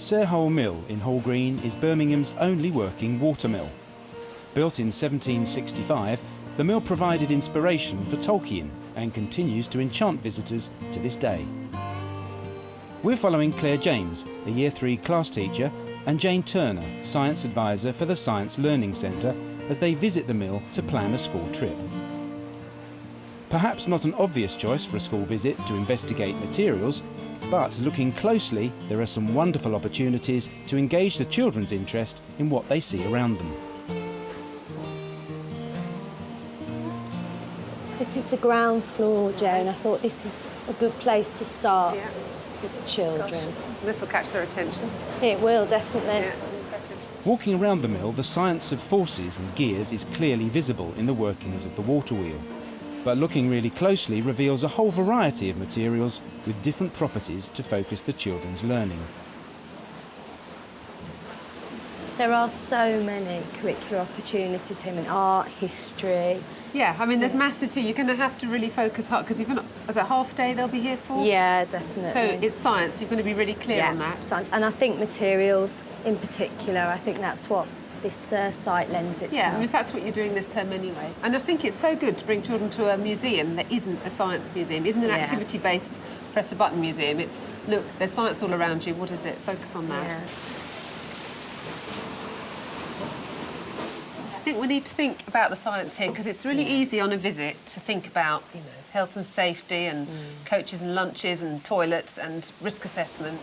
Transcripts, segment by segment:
Sarehole Mill in Hall Green is Birmingham's only working watermill. Built in 1765, the mill provided inspiration for Tolkien and continues to enchant visitors to this day. We're following Clare James, a Year 3 class teacher, and Jane Turner, Science Advisor for the Science Learning Centre, as they visit the mill to plan a school trip. Perhaps not an obvious choice for a school visit to investigate materials, but looking closely, there are some wonderful opportunities to engage the children's interest in what they see around them. This is the ground floor, Jane. I thought this is a good place to start with the children. Gosh, this will catch their attention. It will, definitely. Yeah, impressive. Walking around the mill, the science of forces and gears is clearly visible in the workings of the water wheel. But looking really closely reveals a whole variety of materials with different properties to focus the children's learning. There are so many curricular opportunities here in art, history. Yeah, I mean, there's masses here. You're going to have to really focus hard, because even as a half day they'll be here for. Yeah, definitely. So it's science. You're going to be really clear on that. Science. And I think materials in particular, I think that's what this site lends itself. Yeah, I mean, that's what you're doing this term anyway. And I think it's so good to bring children to a museum that isn't a science museum, isn't an activity-based press-a-button museum. It's, look, there's science all around you. What is it? Focus on that. Yeah. I think we need to think about the science here, because it's really easy on a visit to think about, you know, health and safety and coaches and lunches and toilets and risk assessment.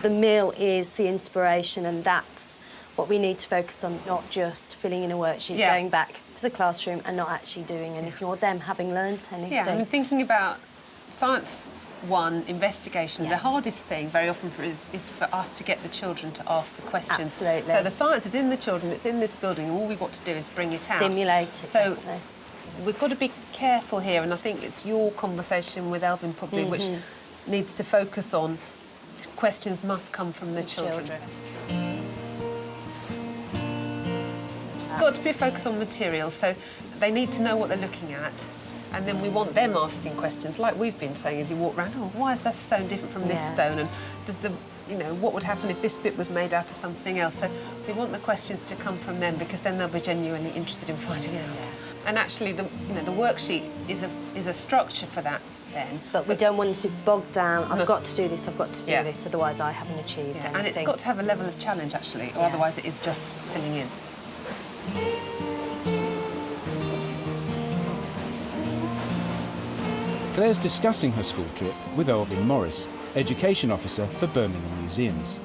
The mill is the inspiration, and that's what we need to focus on, not just filling in a worksheet, going back to the classroom and not actually doing anything, or them having learnt anything. Yeah, I mean, thinking about Science 1, investigation, the hardest thing very often is for us to get the children to ask the questions. Absolutely. So the science is in the children, it's in this building, and all we've got to do is bring it out. Stimulate it, So definitely. we've got to be careful here, and I think it's your conversation with Elfyn probably which needs to focus on questions must come from the children. It's got to be a focus on materials, so they need to know what they're looking at, and then we want them asking questions, like we've been saying as you walk around. Oh, why is that stone different from this stone? And does the, you know, what would happen if this bit was made out of something else? So we want the questions to come from them, because then they'll be genuinely interested in finding out. And actually, the worksheet is a structure for that. Then. But we don't want it to bog down. I've got to do this, I've got to do this, otherwise I haven't achieved anything. And it's got to have a level of challenge, actually, or otherwise it is just filling in. Claire's discussing her school trip with Elfyn Morris, Education Officer for Birmingham Museums.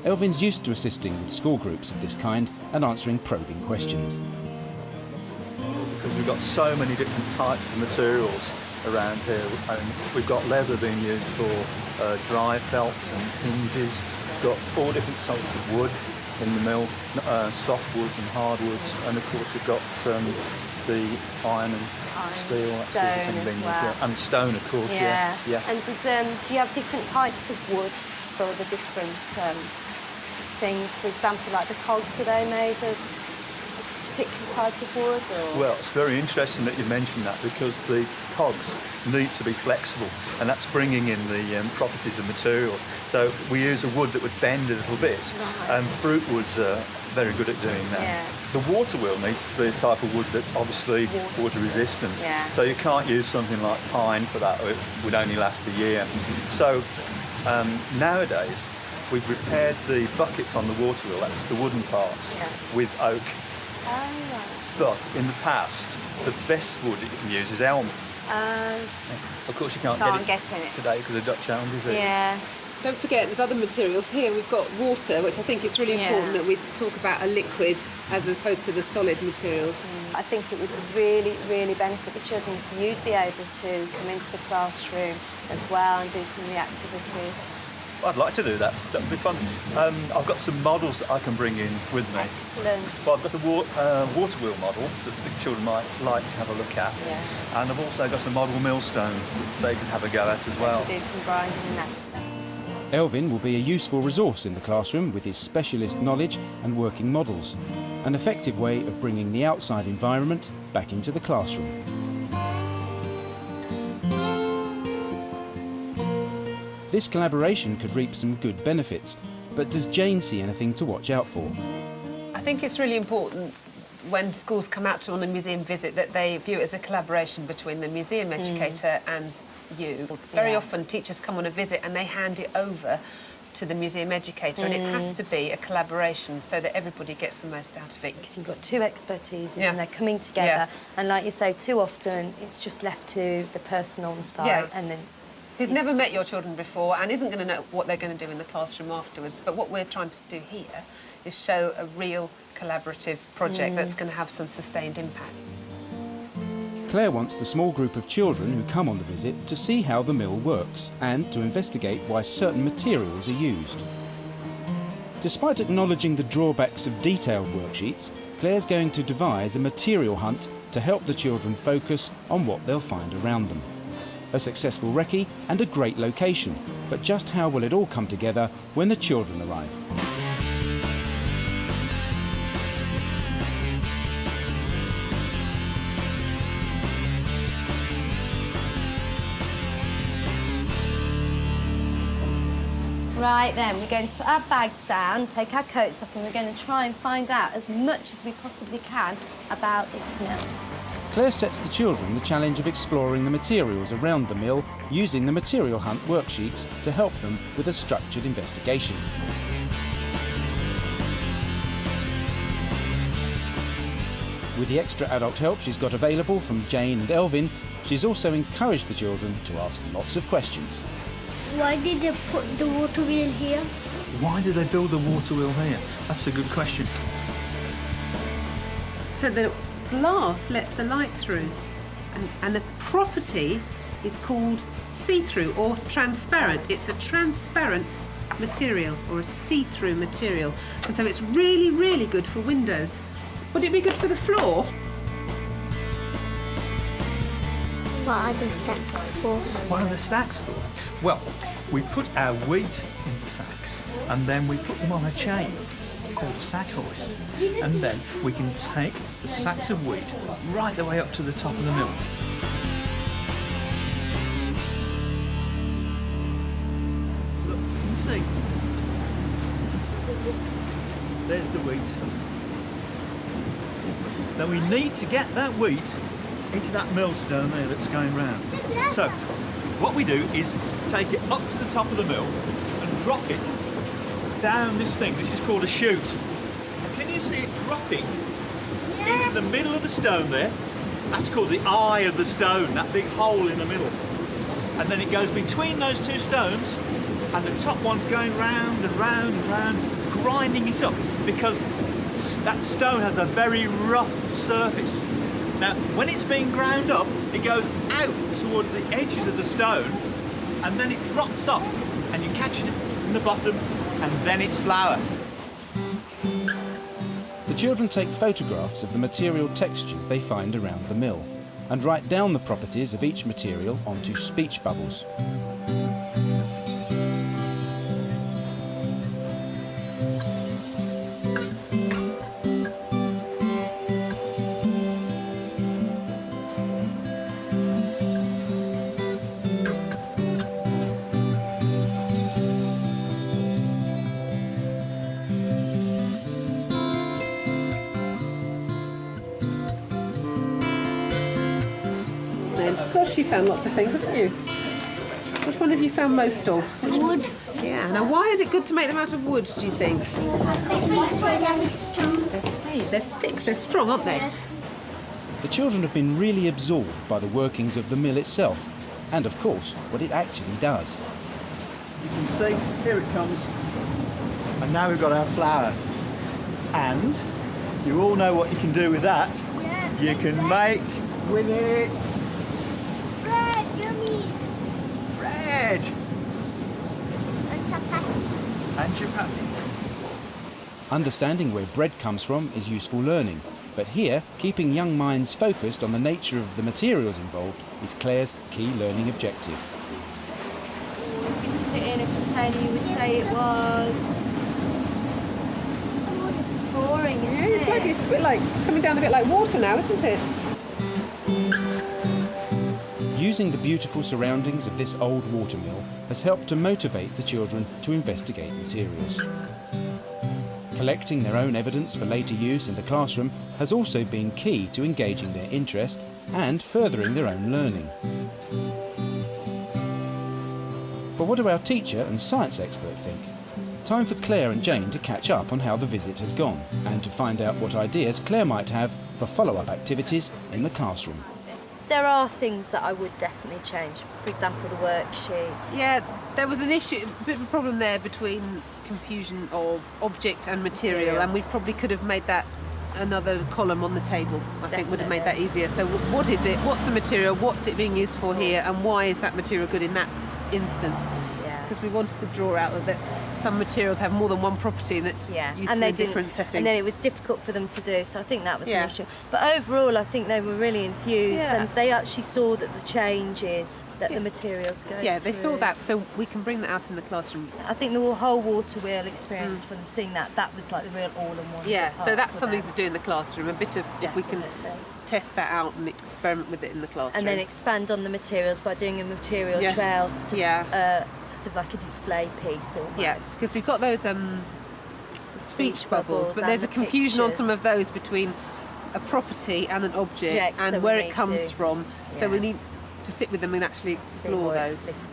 Elfyn's used to assisting with school groups of this kind and answering probing questions. Because we've got so many different types of materials around here. We've got leather being used for dry felts and hinges. We've got 4 different sorts of wood in the mill, soft woods and hardwoods, and of course we've got the iron and steel, that sort of thing being used, and stone, of course. Yeah. And do you have different types of wood for the different things? For example, like the cogs, are they made of a particular type of wood? Or? Well, it's very interesting that you mentioned that, because the cogs need to be flexible, and that's bringing in the properties of materials. So we use a wood that would bend a little bit, and fruit woods are very good at doing that. The water wheel needs to be a type of wood that's obviously water resistant. So you can't use something like pine for that, or it would only last a year. So nowadays we've repaired the buckets on the water wheel, that's the wooden parts, with oak. But in the past, the best wood that you can use is elm. Of course you can't get it today because of Dutch elm disease. Don't forget, there's other materials here. We've got water, which I think it's really important that we talk about a liquid as opposed to the solid materials. I think it would really, really benefit the children if you'd be able to come into the classroom as well and do some of the activities. I'd like to do that. That would be fun. I've got some models that I can bring in with me. Excellent. Well, I've got the water wheel model that the children might like to have a look at. And I've also got a model millstone that they can have a go at as well. Do some grinding in that. Elfyn will be a useful resource in the classroom with his specialist knowledge and working models, an effective way of bringing the outside environment back into the classroom. This collaboration could reap some good benefits, but does Jane see anything to watch out for? I think it's really important when schools come out to on a museum visit that they view it as a collaboration between the museum educator and you. Very often teachers come on a visit and they hand it over to the museum educator, and it has to be a collaboration so that everybody gets the most out of it. Because you've got two expertises and they're coming together, and like you say, too often it's just left to the person on site and then who's never met your children before and isn't going to know what they're going to do in the classroom afterwards. But what we're trying to do here is show a real collaborative project that's going to have some sustained impact. Claire wants the small group of children who come on the visit to see how the mill works and to investigate why certain materials are used. Despite acknowledging the drawbacks of detailed worksheets, Claire's going to devise a material hunt to help the children focus on what they'll find around them. A successful recce and a great location, but just how will it all come together when the children arrive? Right then, we're going to put our bags down, take our coats off, and we're going to try and find out as much as we possibly can about this mill. Claire sets the children the challenge of exploring the materials around the mill using the Material Hunt worksheets to help them with a structured investigation. With the extra adult help she's got available from Jane and Elfyn, she's also encouraged the children to ask lots of questions. Why did they put the water wheel here? Why did they build the water wheel here? That's a good question. So the glass lets the light through, and the property is called see-through or transparent. It's a transparent material or a see-through material, and so it's really, really good for windows. Would it be good for the floor? What are the sacks for? What are the sacks for? Well, we put our wheat in the sacks and then we put them on a chain called a sack hoist. And then we can take the sacks of wheat right the way up to the top of the mill. Look, you can see. There's the wheat. Now we need to get that wheat into that millstone there that's going round. So, what we do is take it up to the top of the mill and drop it down this thing. This is called a chute. Can you see it dropping into the middle of the stone there? That's called the eye of the stone, that big hole in the middle. And then it goes between those two stones, and the top one's going round and round and round, grinding it up, because that stone has a very rough surface. Now, when it's being ground up, it goes out towards the edges of the stone, and then it drops off, and you catch it in the bottom, and then it's flour. The children take photographs of the material textures they find around the mill and write down the properties of each material onto speech bubbles. Of course you found lots of things, haven't you? Which one have you found most of? Wood. Yeah, now why is it good to make them out of wood, do you think? They stay very strong. They're fixed, they're strong, aren't they? The children have been really absorbed by the workings of the mill itself and, of course, what it actually does. You can see, here it comes. And now we've got our flour. And you all know what you can do with that. Yeah. You can make with it Bread, yummy. bread And chapati. and chapati. Understanding where bread comes from is useful learning, but here, keeping young minds focused on the nature of the materials involved is Claire's key learning objective. If you put it in a container, you would say it was boring, isn't Yeah, it's it? like it's coming down a bit like water now, isn't it? Using the beautiful surroundings of this old watermill has helped to motivate the children to investigate materials. Collecting their own evidence for later use in the classroom has also been key to engaging their interest and furthering their own learning. But what do our teacher and science expert think? Time for Clare and Jane to catch up on how the visit has gone and to find out what ideas Clare might have for follow-up activities in the classroom. There are things that I would definitely change. For example, the worksheets. Yeah, there was an issue, a bit of a problem there between confusion of object and material, and we probably could have made that another column on the table. I think would have made that easier. So what is it? What's the material? What's it being used for here? And why is that material good in that instance? Because we wanted to draw out that some materials have more than one property and it's used in different settings. And then it was difficult for them to do, so I think that was an issue. But overall, I think they were really enthused and they actually saw that the changes that the materials go Yeah, they through. saw that, so we can bring that out in the classroom. I think the whole water wheel experience for them, seeing that was like the real all-in-one. Yeah, so that's for something them. to do in the classroom, a bit of, if we can test that out and experiment with it in the classroom. And then expand on the materials by doing a material trail, sort of like a display piece almost. Yeah, because we've got those speech bubbles, but there's a confusion on some of those between a property and an object and where it comes from. So we need to sit with them and actually explore those.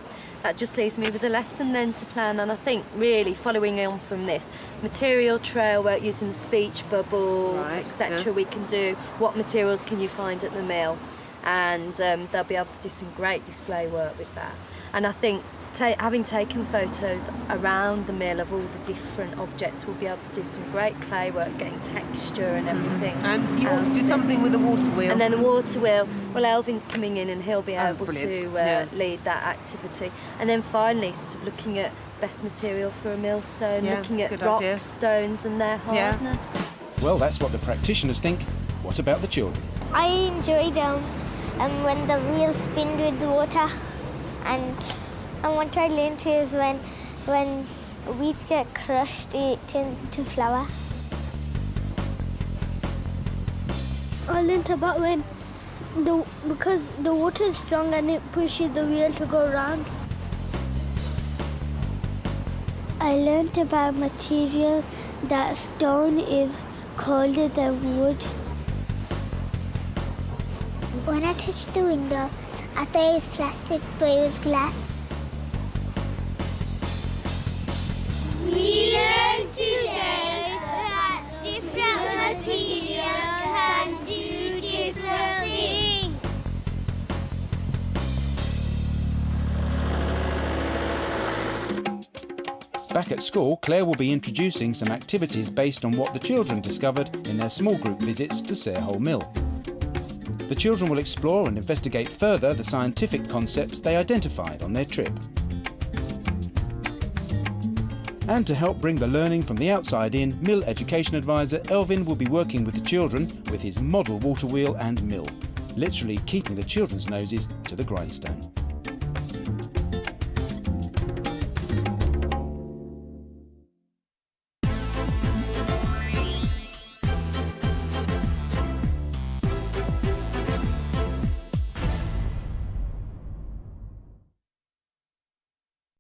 That just leaves me with a lesson then to plan, and I think really following on from this material trail work using the speech bubbles, etc. We can do what materials can you find at the mill, and they'll be able to do some great display work with that. And I think having taken photos around the mill of all the different objects, we'll be able to do some great clay work, getting texture and everything. And you want to do something with the water wheel. And then the water wheel, well, Elfyn's coming in and he'll be able to lead that activity. And then finally, sort of looking at best material for a millstone, looking at rock stones and their hardness. Well, that's what the practitioners think. What about the children? I enjoyed when the wheels spin with the water, and what I learned is when weeds get crushed, it turns into flour. I learned about because the water is strong and it pushes the wheel to go round. I learned about material that stone is colder than wood. When I touched the window, I thought it was plastic, but it was glass. We learned today that different materials can do different things. Back at school, Clare will be introducing some activities based on what the children discovered in their small group visits to Sarehole Mill. The children will explore and investigate further the scientific concepts they identified on their trip. And to help bring the learning from the outside in, Mill Education Advisor Elfyn will be working with the children with his model water wheel and mill, literally keeping the children's noses to the grindstone.